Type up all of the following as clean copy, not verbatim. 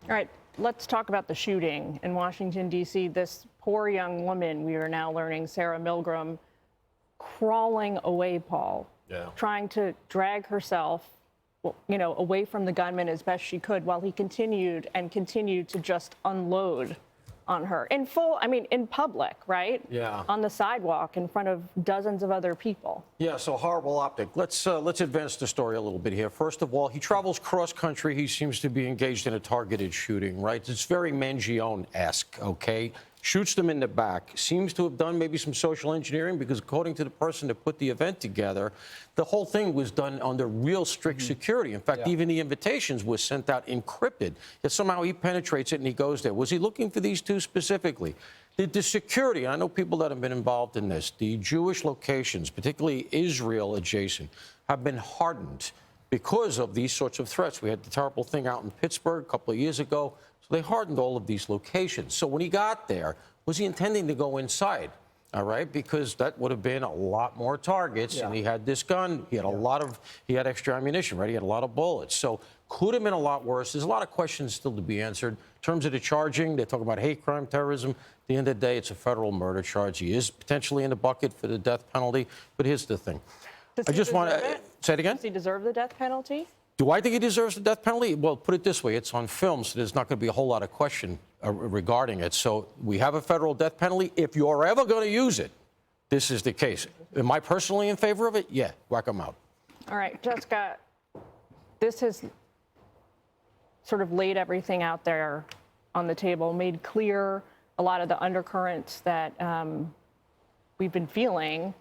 All right, let's talk about the shooting in Washington, D.C. This poor young woman, we are now learning, Sarah Milgram, crawling away, Paul, trying to drag herself, away from the gunman as best she could while he continued to just unload on her in public, right? Yeah. On the sidewalk in front of dozens of other people. Yeah, so horrible optic. Let's advance the story a little bit here. First of all, he travels cross country. He seems to be engaged in a targeted shooting, right? It's very Mangione-esque, okay? Shoots them in the back. Seems to have done maybe some social engineering because according to the person that put the event together, the whole thing was done under real strict security. In fact, even the invitations were sent out encrypted. Yet somehow he penetrates it and he goes there. Was he looking for these two specifically? The security, I know people that have been involved in this, the Jewish locations, particularly Israel adjacent, have been hardened because of these sorts of threats. We had the terrible thing out in Pittsburgh a couple of years ago. So they hardened all of these locations. So when he got there, was he intending to go inside? All right, because that would have been a lot more targets, and he had this gun. He had he had extra ammunition, right? He had a lot of bullets. So could have been a lot worse. There's a lot of questions still to be answered. In terms of the charging, they talk about hate crime, terrorism. At the end of the day, it's a federal murder charge. He is potentially in the bucket for the death penalty. But here's the thing. I just want to say it again. Does he deserve the death penalty? Do I think he deserves the death penalty? Well, put it this way. It's on film, so there's not going to be a whole lot of question regarding it. So we have a federal death penalty. If you're ever going to use it, this is the case. Am I personally in favor of it? Yeah, whack him out. All right, Jessica, this has sort of laid everything out there on the table, made clear a lot of the undercurrents that we've been feeling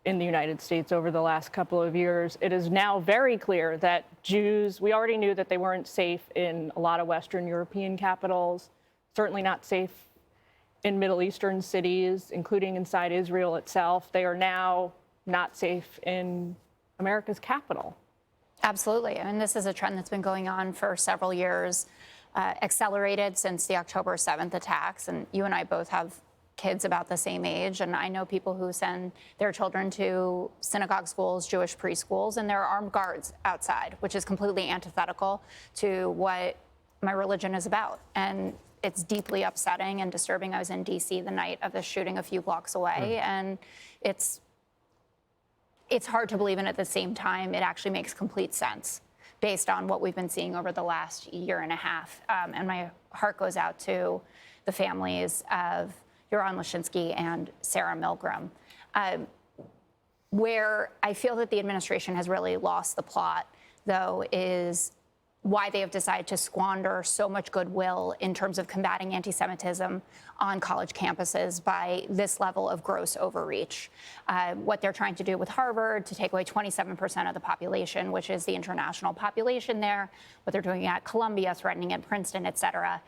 in the United States over the last couple of years. It is now very clear that Jews, we already knew that they weren't safe in a lot of Western European capitals, certainly not safe in Middle Eastern cities, including inside Israel itself. They are now not safe in America's capital. Absolutely. I mean, this is a trend that's been going on for several years, accelerated since the October 7th attacks. And you and I both have kids about the same age, and I know people who send their children to synagogue schools, Jewish preschools, and there are armed guards outside, which is completely antithetical to what my religion is about. And it's deeply upsetting and disturbing. I was in D.C. the night of the shooting a few blocks away, and it's hard to believe, and at the same time, it actually makes complete sense based on what we've been seeing over the last year and a half. And my heart goes out to the families of Yoram Lashinsky and Sarah Milgram. Where I feel that the administration has really lost the plot, though, is why they have decided to squander so much goodwill in terms of combating anti-Semitism on college campuses by this level of gross overreach. What they're trying to do with Harvard to take away 27% of the population, which is the international population there, what they're doing at Columbia, threatening at Princeton, et cetera,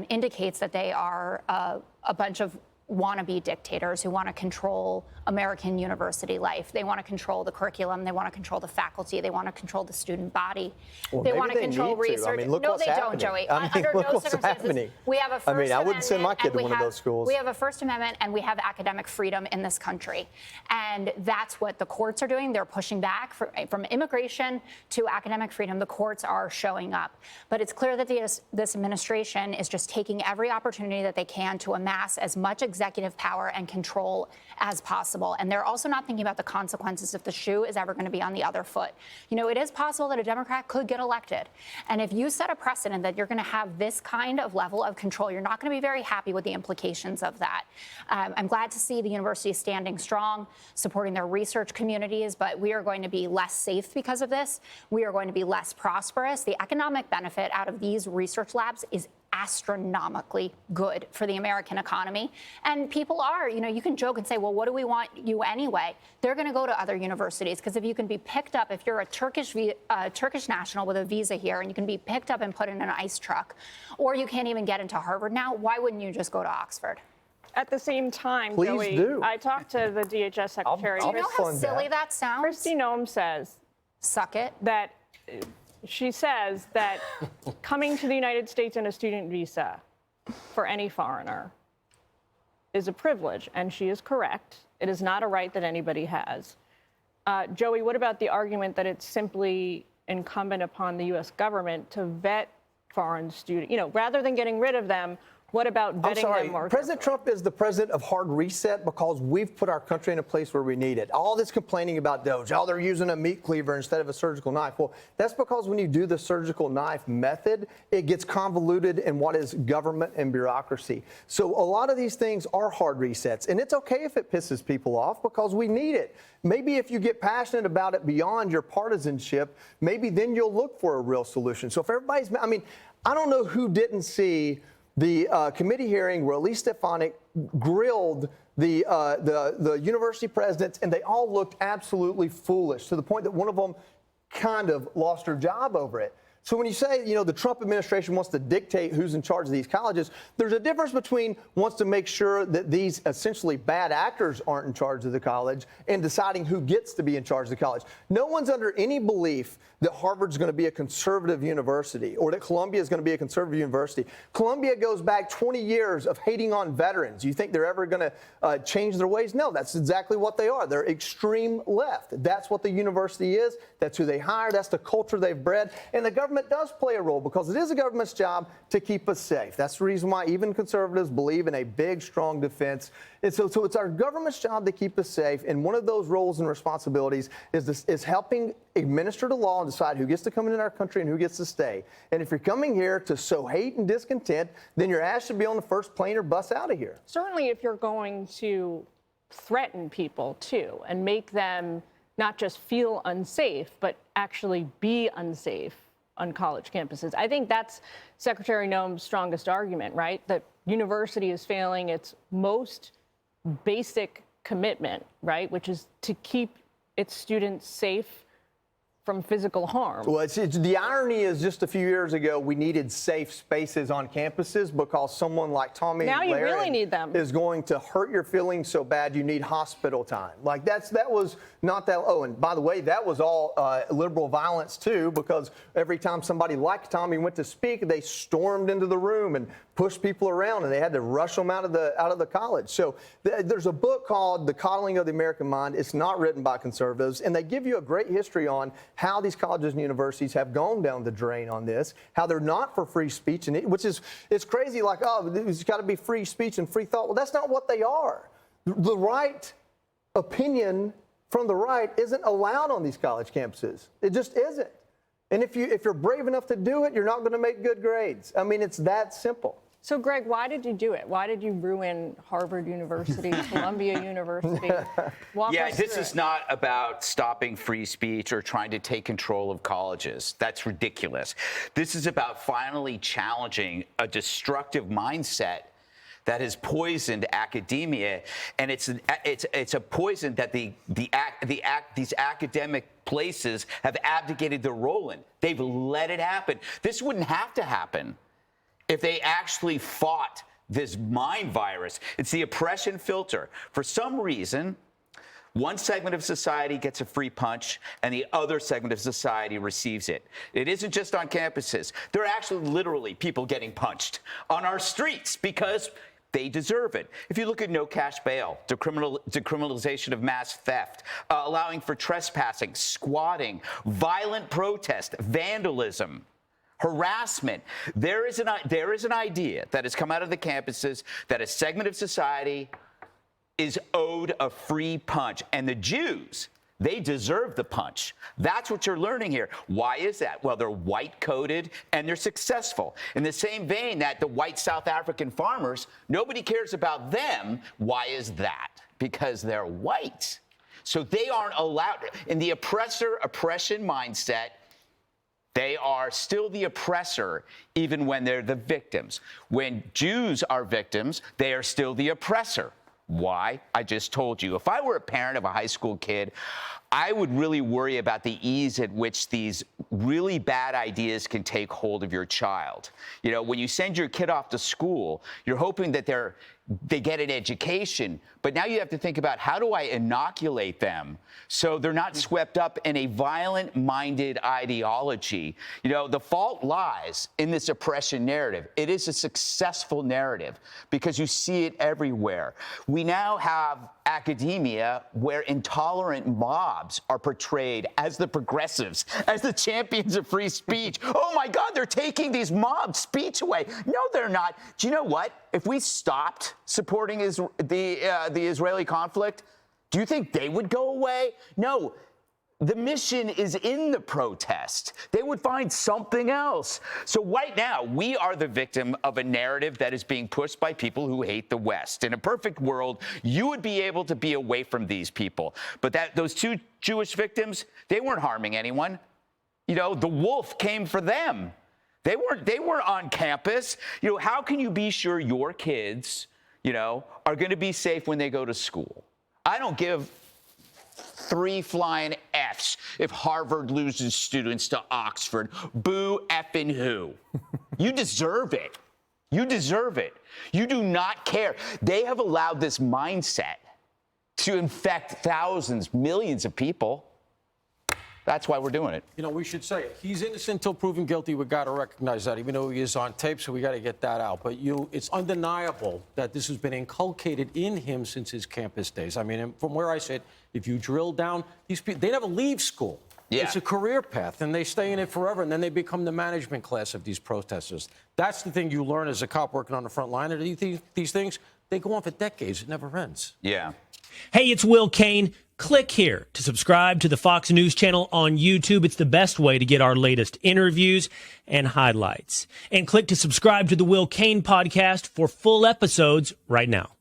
indicates that they are a bunch of wannabe dictators who want to control American university life. They want to control the curriculum. They want to control the faculty. They want to control the student body. Well, they want to control research. I mean, look no, what's they happening. don't, Joey. I mean, Under look no what's circumstances. happening. We have a First Amendment. I wouldn't send my kid to one of those schools. We have a First Amendment and we have academic freedom in this country. And that's what the courts are doing. They're pushing back from immigration to academic freedom. The courts are showing up. But it's clear that this administration is just taking every opportunity that they can to amass as much executive power and control as possible. And they're also not thinking about the consequences if the shoe is ever going to be on the other foot. You know, it is possible that a Democrat could get elected. And if you set a precedent that you're going to have this kind of level of control, you're not going to be very happy with the implications of that. I'm glad to see the university standing strong, supporting their research communities, but we are going to be less safe because of this. We are going to be less prosperous. The economic benefit out of these research labs is astronomically good for the American economy. And people are, you know, you can joke and say, well, what do we want you anyway? They're going to go to other universities because if you can be picked up, if you're a Turkish national with a visa here and you can be picked up and put in an ICE truck, or you can't even get into Harvard now, why wouldn't you just go to Oxford? At the same time, Please Joey, do. I talked to the DHS secretary. Do you know how silly that sounds? Kristi Noem says, suck it, that she says that coming to the United States in a student visa for any foreigner is a privilege, and she is correct. It is not a right that anybody has. Joey, what about the argument that it's simply incumbent upon the U.S. government to vet foreign students? Rather than getting rid of them, what about vetting them more? President Trump is the president of hard reset because we've put our country in a place where we need it. All this complaining about DOJ, they're using a meat cleaver instead of a surgical knife. Well, that's because when you do the surgical knife method, it gets convoluted in what is government and bureaucracy. So a lot of these things are hard resets, and it's okay if it pisses people off because we need it. Maybe if you get passionate about it beyond your partisanship, maybe then you'll look for a real solution. So if everybody's, I don't know who didn't see the committee hearing where Elise Stefanik grilled the university presidents, and they all looked absolutely foolish to the point that one of them kind of lost her job over it. So when you say, the Trump administration wants to dictate who's in charge of these colleges, there's a difference between wants to make sure that these essentially bad actors aren't in charge of the college and deciding who gets to be in charge of the college. No one's under any belief that Harvard's going to be a conservative university or that Columbia is going to be a conservative university. Columbia goes back 20 years of hating on veterans. You think they're ever going to change their ways? No, that's exactly what they are. They're extreme left. That's what the university is. That's who they hire. That's the culture they've bred. And the government does play a role because it is the government's job to keep us safe. That's the reason why even conservatives believe in a big, strong defense. And so it's our government's job to keep us safe. And one of those roles and responsibilities is helping administer the law and decide who gets to come into our country and who gets to stay. And if you're coming here to sow hate and discontent, then your ass should be on the first plane or bus out of here. Certainly if you're going to threaten people too and make them not just feel unsafe, but actually be unsafe on college campuses. I think that's Secretary Noem's strongest argument, right? That university is failing its most basic commitment, right? Which is to keep its students safe from physical harm. Well, the irony is just a few years ago, we needed safe spaces on campuses because someone like Tommy now you Lahren really need them. Is going to hurt your feelings so bad you need hospital time. Like that was not that. Oh, and by the way, that was all liberal violence too, because every time somebody like Tommy went to speak, they stormed into the room and pushed people around, and they had to rush them out of the college. So there's a book called The Coddling of the American Mind. It's not written by conservatives, and they give you a great history on how these colleges and universities have gone down the drain on this, how they're not for free speech, and it's crazy. Like, oh, there's got to be free speech and free thought. Well, that's not what they are. The right opinion from the right isn't allowed on these college campuses. It just isn't. And if you're brave enough to do it, you're not going to make good grades. It's that simple. So, Greg, why did you do it? Why did you ruin Harvard University, Columbia University? Yeah, this is not about stopping free speech or trying to take control of colleges. That's ridiculous. This is about finally challenging a destructive mindset that has poisoned academia, and it's a poison that these academic places have abdicated their role in. They've let it happen. This wouldn't have to happen if they actually fought this mind virus. It's the oppression filter. For some reason, one segment of society gets a free punch and the other segment of society receives it. It isn't just on campuses. There are actually literally people getting punched on our streets because they deserve it. If you look at no cash bail, decriminalization of mass theft, allowing for trespassing, squatting, violent protest, vandalism, harassment. There is an idea that has come out of the campuses that a segment of society is owed a free punch. And the Jews, they deserve the punch. That's what you're learning here. Why is that? Well, they're white-coated and they're successful. In the same vein that the white South African farmers, nobody cares about them. Why is that? Because they're white. So they aren't allowed. In the oppression mindset, they are still the oppressor, even when they're the victims. When Jews are victims, they are still the oppressor. Why? I just told you. If I were a parent of a high school kid, I would really worry about the ease at which these really bad ideas can take hold of your child. You know, when you send your kid off to school, you're hoping that they get an education, but now you have to think about, how do I inoculate them so they're not swept up in a violent-minded ideology? You know, the fault lies in this oppression narrative. It is a successful narrative because you see it everywhere. We now have academia where intolerant mobs mobs are portrayed as the progressives, as the champions of free speech. Oh my God, they're taking these mob speech away. No, they're not. Do you know what? If we stopped supporting the Israeli conflict, do you think they would go away? No. The mission is in the protest. They would find something else. So right now, we are the victim of a narrative that is being pushed by people who hate the West. In a perfect world, you would be able to be away from these people. But those 2 Jewish victims, they weren't harming anyone. You know, the wolf came for them. They weren't on campus. You know, how can you be sure your kids, you know, are going to be safe when they go to school? I don't give 3 flying Fs if Harvard loses students to Oxford. Boo effing who? You deserve it. You deserve it. You do not care. They have allowed this mindset to infect thousands, millions of people. That's why we're doing it. You know, we should say it. He's innocent until proven guilty. We got to recognize that, even though he is on tape, so we got to get that out. But it's undeniable that this has been inculcated in him since his campus days. I mean, from where I sit, if you drill down, these people, they never leave school. Yeah. It's a career path, and they stay in it forever, and then they become the management class of these protesters. That's the thing you learn as a cop working on the front line. And these things, they go on for decades. It never ends. Yeah. Hey, it's Will Kane. Click here to subscribe to the Fox News channel on YouTube. It's the best way to get our latest interviews and highlights. And click to subscribe to the Will Kane podcast for full episodes right now.